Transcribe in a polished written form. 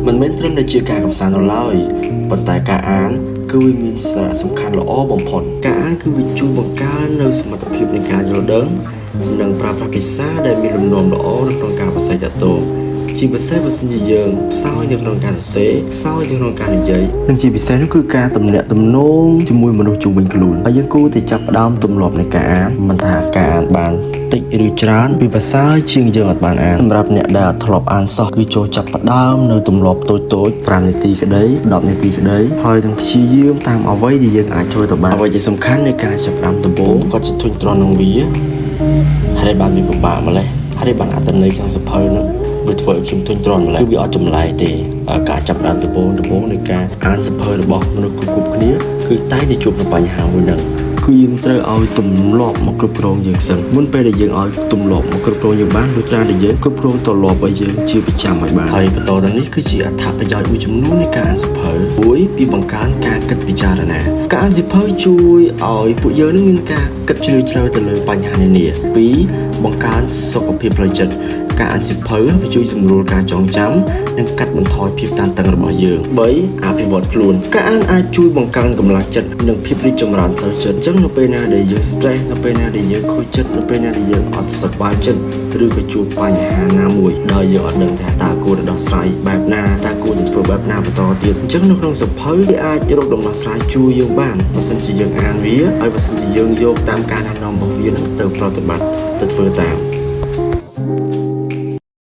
มันไม่ត្រឹមតែជាការកំសាន្តនៅឡើយប៉ុន្តែការអានគឺវាមានសារៈសំខាន់ល្អបំផុតការអានគឺវាជួយបង្កើននូវសមត្ថភាពនៃការយល់ដឹងនិងប្រើប្រាស់ភាសាដែលមានលំនាំល្អនៅក្នុងការប្រស័យទាក់ទងជាពិសេសបើសិនជាយើងខ្សោយនៅក្នុងការសរសេរខ្សោយនៅក្នុងការនិយាយនិងជាពិសេសនោះគឺការទំនាក់ទំនងជាមួយមនុស្សជុំវិញខ្លួនហើយយើងគួរតែចាប់ផ្ដើមទម្លាប់នៃការអានមិនថាការអានបានតិចឬច្រើនវាប្រសើរជាងយើងអត់បានអានសម្រាប់អ្នកដែលអត់ធ្លាប់អានសោះគឺចូលចាប់ផ្ដើមនៅទម្លាប់តូចៗ5នាទីក្តី10នាទីក្តីហើយនឹងព្យាយាមតាមអ្វីដែលយើងអាចធ្វើទៅបានអ្វីដែលសំខាន់នៃការចាប់ផ្ដើមដំបូងក៏ជាធុញទ្រាន់នឹងវាហើយបានវាពិបាកម្ល៉េះហើយបានអត្ថន័យក្នុងសភៅនោះវាធ្វើឲ្យខ្ញុំធុញទ្រាន់ម្ល៉េះគឺវាអត់ចម្លែកទេការចាប់ផ្ដើមដំបូងនៃការអានសភៅរបស់មនុស្សគ្រប់គ្នាគឺតែងតែជួបនឹងបញ្ហាមួយហ្នឹងគឺយើងត្រូវឲ្យទម្លាប់មកគ្រប់គ្រងយើងសិនមុនពេលដែលយើងឲ្យទម្លាប់មកគ្រប់គ្រងយើងបានដូចច្រើនដែលយើងគ្រប់គ្រងទម្លាប់ឲ្យយើងជាប្រចាំឲ្យបានហើយបន្តទៅនេះគឺជាអត្ថប្រយោជន៍មួយចំនួននៃការអានសភៅមួយពីបង្កើនការគិតពិចារណាការអានសភៅជួយឲ្យពួកយើងនឹងមានការគិតជ្រាលជ្រៅទៅលើបញ្ហានានាពីរបង្កើនសុខភាពផ្លូវចិត្តការអានសៀវភៅវាជួយសម្រួលការចងចាំនិងកាត់បន្ថយភាពតានតឹងរបស់យើង3អភិវឌ្ឍខ្លួនការអានអាចជួយបង្កើនកម្លាំងចិត្តនិងភាពរីកចម្រើនផ្លូវចិត្តអញ្ចឹងនៅពេលណាដែលយើង stress នៅពេលណាដែលយើងខូចចិត្តនៅពេលណាដែលយើងអត់សប្បាយចិត្តឬក៏ជួបបញ្ហាណាមួយដែលយើងអត់ដឹងថាតើគួរដោះស្រាយបែបណាតើគួរទៅធ្វើបែបណាបន្តទៀតអញ្ចឹងនៅក្នុងសៀវភៅវាអាចរកដំណោះស្រាយជួយយើងបានបើសិនជាយើងអានវាហើយបើសិនជាយើងយកតាមការណែនាំរបស់វានឹងទៅប្រតិបត្តិទៅធ្វើតាម